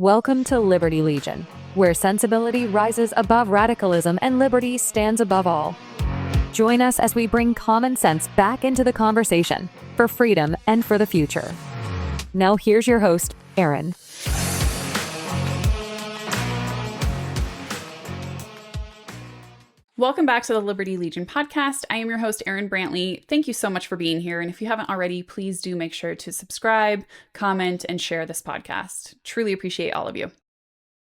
Welcome to Liberty Legion, where sensibility rises above radicalism and liberty stands above all. Join us as we bring common sense back into the conversation for freedom and for the future. Now here's your host, Aaron. Welcome back to the Liberty Legion podcast. I am your host, Erin Brantley. Thank you so much for being here. And if you haven't already, please do make sure to subscribe, comment, and share this podcast. Truly appreciate all of you.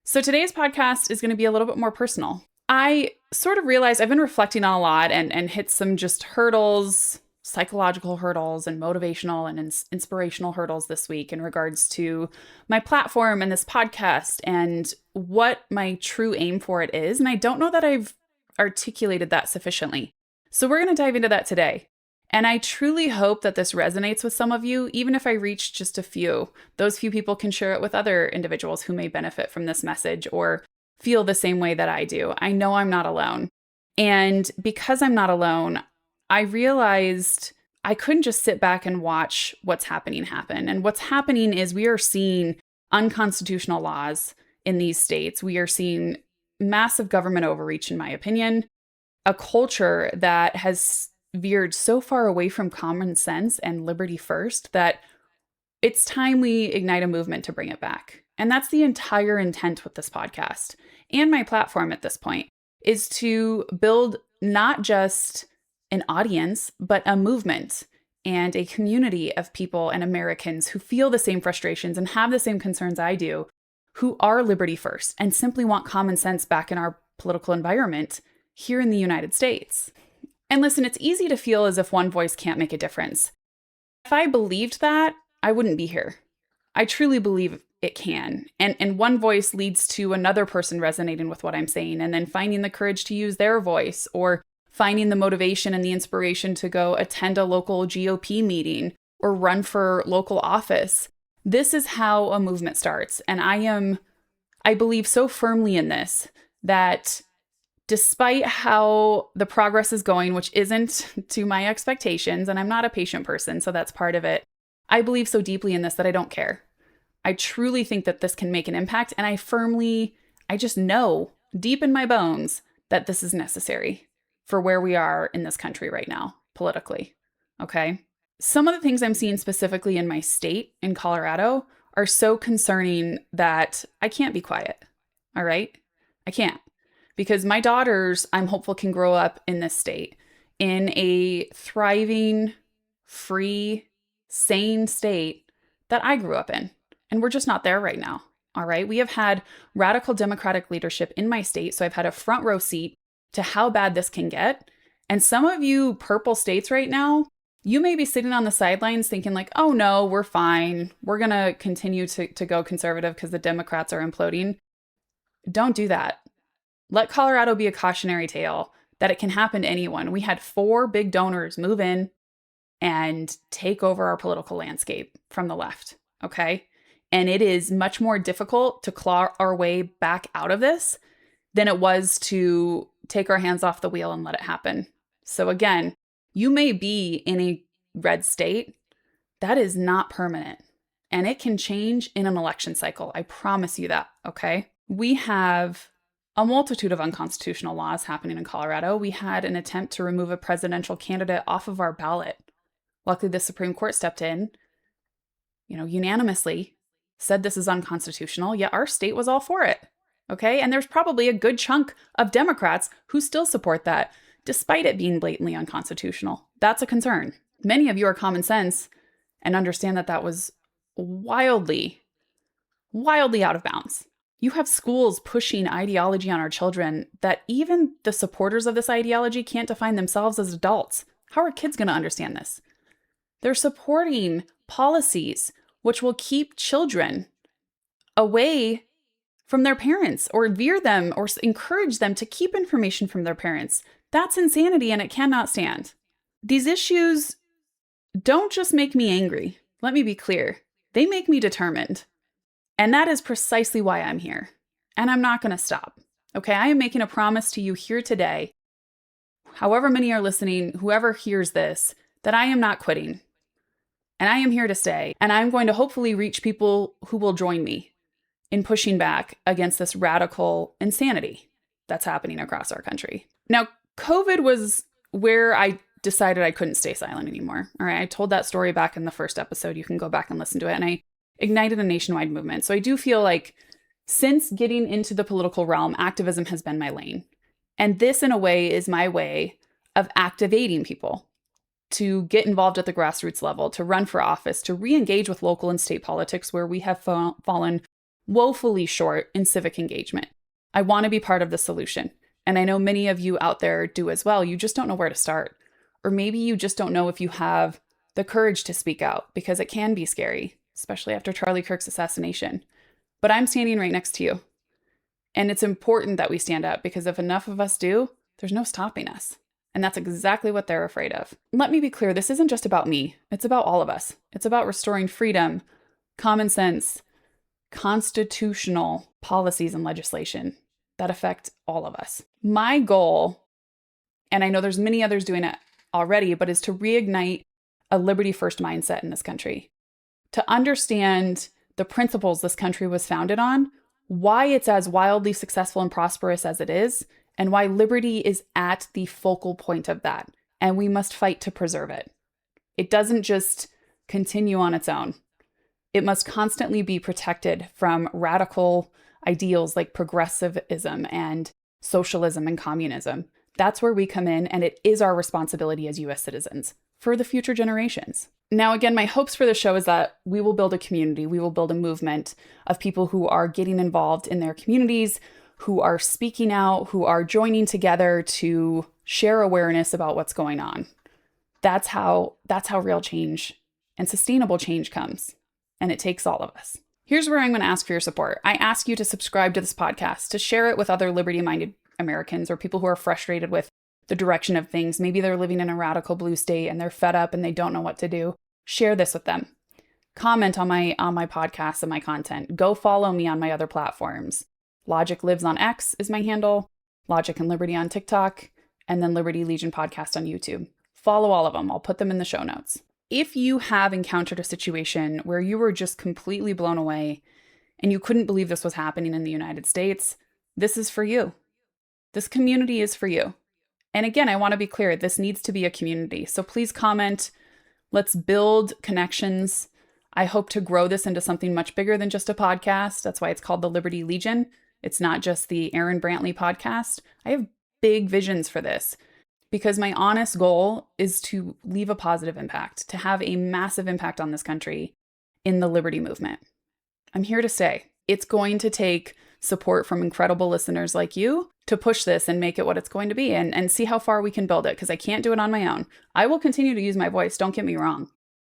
So today's podcast is going to be a little bit more personal. I sort of realized I've been reflecting on a lot and hit some just hurdles, psychological hurdles and motivational and inspirational hurdles this week in regards to my platform and this podcast and what my true aim for it is. And I don't know that I've articulated that sufficiently. So we're going to dive into that today. And I truly hope that this resonates with some of you, even if I reach just a few. Those few people can share it with other individuals who may benefit from this message or feel the same way that I do. I know I'm not alone. And because I'm not alone, I realized I couldn't just sit back and watch what's happening happen. And what's happening is we are seeing unconstitutional laws in these states. We are seeing massive government overreach, in my opinion, a culture that has veered so far away from common sense and liberty first that it's time we ignite a movement to bring it back. And that's the entire intent with this podcast and my platform at this point, is to build not just an audience, but a movement and a community of people and Americans who feel the same frustrations and have the same concerns I do, who are liberty first and simply want common sense back in our political environment here in the United States. And listen, it's easy to feel as if one voice can't make a difference. If I believed that, I wouldn't be here. I truly believe it can. And one voice leads to another person resonating with what I'm saying and then finding the courage to use their voice or finding the motivation and the inspiration to go attend a local GOP meeting or run for local office. This is how a movement starts. And I believe so firmly in this that despite how the progress is going, which isn't to my expectations, and I'm not a patient person, so that's part of it, I believe so deeply in this that I don't care. I truly think that this can make an impact. And I just know deep in my bones that this is necessary for where we are in this country right now, politically. Okay? Some of the things I'm seeing specifically in my state, in Colorado, are so concerning that I can't be quiet. All right? I can't. Because my daughters, I'm hopeful, can grow up in this state, in a thriving, free, sane state that I grew up in. And we're just not there right now. All right? We have had radical Democratic leadership in my state, so I've had a front row seat to how bad this can get. And some of you purple states right now, you may be sitting on the sidelines thinking like, oh no, we're fine. We're going to continue to go conservative because the Democrats are imploding. Don't do that. Let Colorado be a cautionary tale that it can happen to anyone. We had 4 big donors move in and take over our political landscape from the left, okay? And it is much more difficult to claw our way back out of this than it was to take our hands off the wheel and let it happen. So again, you may be in a red state. That is not permanent. And it can change in an election cycle. I promise you that, okay? We have a multitude of unconstitutional laws happening in Colorado. We had an attempt to remove a presidential candidate off of our ballot. Luckily, the Supreme Court stepped in, unanimously said this is unconstitutional, yet our state was all for it, okay? And there's probably a good chunk of Democrats who still support that, despite it being blatantly unconstitutional. That's a concern. Many of you are common sense and understand that that was wildly out of bounds. You have schools pushing ideology on our children that even the supporters of this ideology can't define themselves as adults. How are kids going to understand this? They're supporting policies which will keep children away from their parents or veer them or encourage them to keep information from their parents. That's insanity and it cannot stand. These issues don't just make me angry. Let me be clear. They make me determined. And that is precisely why I'm here. And I'm not going to stop. Okay, I am making a promise to you here today, however many are listening, whoever hears this, that I am not quitting. And I am here to stay. And I'm going to hopefully reach people who will join me in pushing back against this radical insanity that's happening across our country. Now, COVID was where I decided I couldn't stay silent anymore. All right. I told that story back in the first episode. You can go back and listen to it. And I ignited a nationwide movement. So I do feel like since getting into the political realm, activism has been my lane. And this, in a way, is my way of activating people to get involved at the grassroots level, to run for office, to re-engage with local and state politics where we have fallen woefully short in civic engagement. I want to be part of the solution. And I know many of you out there do as well. You just don't know where to start. Or maybe you just don't know if you have the courage to speak out, because it can be scary, especially after Charlie Kirk's assassination. But I'm standing right next to you. And it's important that we stand up, because if enough of us do, there's no stopping us. And that's exactly what they're afraid of. Let me be clear, this isn't just about me. It's about all of us. It's about restoring freedom, common sense, constitutional policies and legislation that affect all of us. My goal, and I know there's many others doing it already, but is to reignite a liberty first mindset in this country, to understand the principles this country was founded on, why it's as wildly successful and prosperous as it is, and why liberty is at the focal point of that. And we must fight to preserve it. It doesn't just continue on its own. It must constantly be protected from radical ideals like progressivism and socialism and communism. That's where we come in, and it is our responsibility as US citizens for the future generations. Now, again, my hopes for the show is that we will build a community. We will build a movement of people who are getting involved in their communities, who are speaking out, who are joining together to share awareness about what's going on. That's how real change and sustainable change comes. And it takes all of us. Here's where I'm going to ask for your support. I ask you to subscribe to this podcast, to share it with other liberty-minded Americans or people who are frustrated with the direction of things. Maybe they're living in a radical blue state and they're fed up and they don't know what to do. Share this with them. Comment on my podcast and my content. Go follow me on my other platforms. Logic Lives on X is my handle, Logic and Liberty on TikTok, and then Liberty Legion Podcast on YouTube. Follow all of them. I'll put them in the show notes. If you have encountered a situation where you were just completely blown away and you couldn't believe this was happening in the United States, this is for you. This community is for you. And again, I want to be clear, this needs to be a community. So please comment. Let's build connections. I hope to grow this into something much bigger than just a podcast. That's why it's called the Liberty Legion. It's not just the Erin Brantley podcast. I have big visions for this because my honest goal is to leave a positive impact, to have a massive impact on this country in the liberty movement. I'm here to stay. It's going to take support from incredible listeners like you to push this and make it what it's going to be and see how far we can build it, because I can't do it on my own. I will continue to use my voice, don't get me wrong.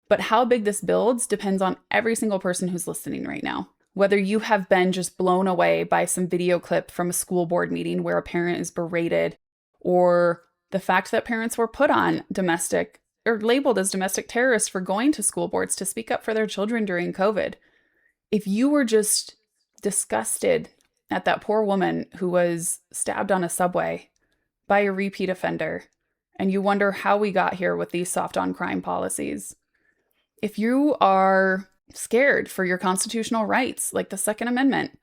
But how big this builds depends on every single person who's listening right now. Whether you have been just blown away by some video clip from a school board meeting where a parent is berated, or the fact that parents were put on domestic or labeled as domestic terrorists for going to school boards to speak up for their children during COVID. If you were just disgusted at that poor woman who was stabbed on a subway by a repeat offender, and you wonder how we got here with these soft on crime policies, if you are scared for your constitutional rights, like the Second Amendment,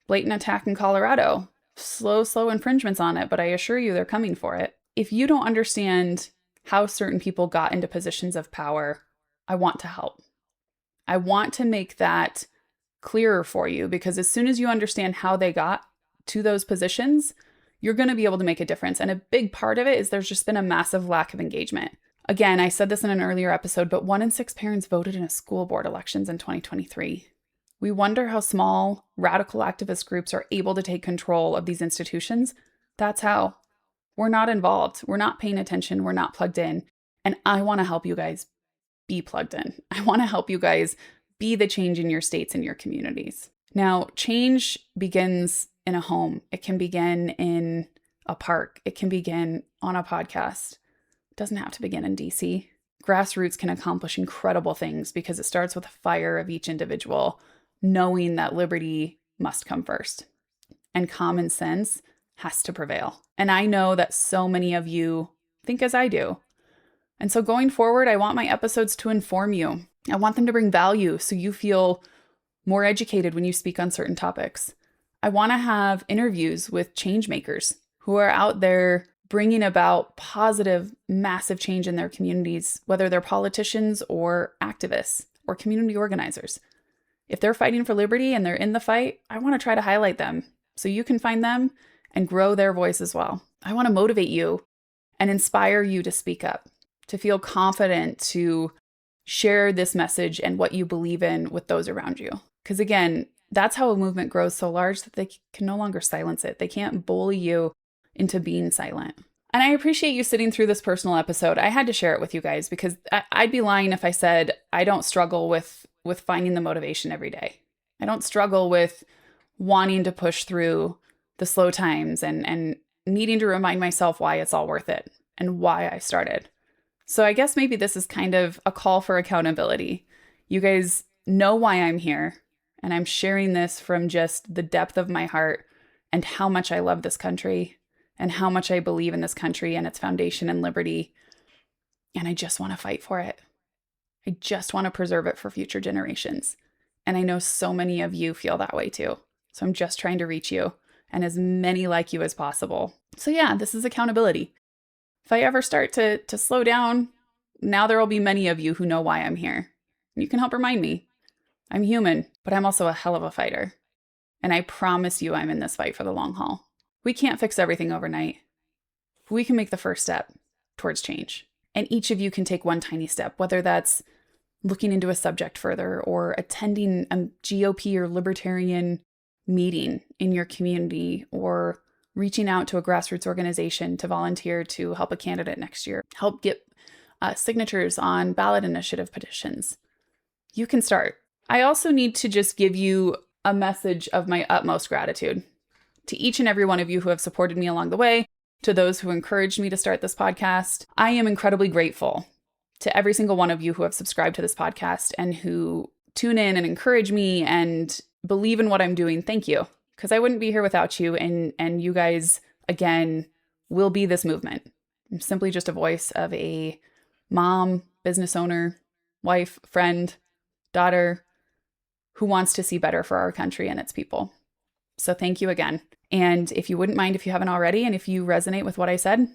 blatant attack in Colorado, slow infringements on it, but I assure you they're coming for it. If you don't understand how certain people got into positions of power, I want to help. I want to make that clearer for you, because as soon as you understand how they got to those positions, you're going to be able to make a difference. And a big part of it is there's just been a massive lack of engagement. Again, I said this in an earlier episode, but 1 in 6 parents voted in a school board elections in 2023. We wonder how small radical activist groups are able to take control of these institutions. That's how. We're not involved. We're not paying attention. We're not plugged in. And I want to help you guys be plugged in. I want to help you guys be the change in your states and your communities. Now, change begins in a home. It can begin in a park. It can begin on a podcast. It doesn't have to begin in DC. Grassroots can accomplish incredible things because it starts with the fire of each individual, knowing that liberty must come first and common sense has to prevail. And I know that so many of you think as I do. And so going forward, I want my episodes to inform you. I want them to bring value so you feel more educated when you speak on certain topics. I want to have interviews with change makers who are out there bringing about positive, massive change in their communities, whether they're politicians or activists or community organizers. If they're fighting for liberty and they're in the fight, I want to try to highlight them so you can find them and grow their voice as well. I want to motivate you and inspire you to speak up, to feel confident to share this message and what you believe in with those around you. Because again, that's how a movement grows so large that they can no longer silence it. They can't bully you into being silent. And I appreciate you sitting through this personal episode. I had to share it with you guys because I'd be lying if I said I don't struggle with finding the motivation every day. I don't struggle with wanting to push through the slow times and needing to remind myself why it's all worth it and why I started. So I guess maybe this is kind of a call for accountability. You guys know why I'm here, and I'm sharing this from just the depth of my heart and how much I love this country and how much I believe in this country and its foundation and liberty. And I just want to fight for it. I just want to preserve it for future generations. And I know so many of you feel that way too. So I'm just trying to reach you and as many like you as possible. So yeah, this is accountability. If I ever start to slow down, now there will be many of you who know why I'm here. And you can help remind me. I'm human, but I'm also a hell of a fighter. And I promise you I'm in this fight for the long haul. We can't fix everything overnight. We can make the first step towards change. And each of you can take one tiny step, whether that's looking into a subject further or attending a GOP or libertarian meeting in your community or reaching out to a grassroots organization to volunteer to help a candidate next year, help get signatures on ballot initiative petitions. You can start. I also need to just give you a message of my utmost gratitude to each and every one of you who have supported me along the way, to those who encouraged me to start this podcast. I am incredibly grateful to every single one of you who have subscribed to this podcast and who tune in and encourage me and believe in what I'm doing. Thank you. Because I wouldn't be here without you. And you guys, again, will be this movement. I'm simply just a voice of a mom, business owner, wife, friend, daughter who wants to see better for our country and its people. So thank you again. And if you wouldn't mind, if you haven't already, and if you resonate with what I said,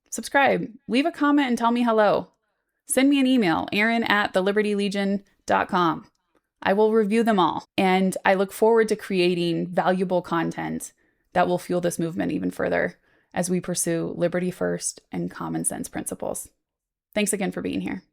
subscribe, leave a comment and tell me hello. Send me an email, Erin@thelibertylegion.com. I will review them all. And I look forward to creating valuable content that will fuel this movement even further as we pursue liberty first and common sense principles. Thanks again for being here.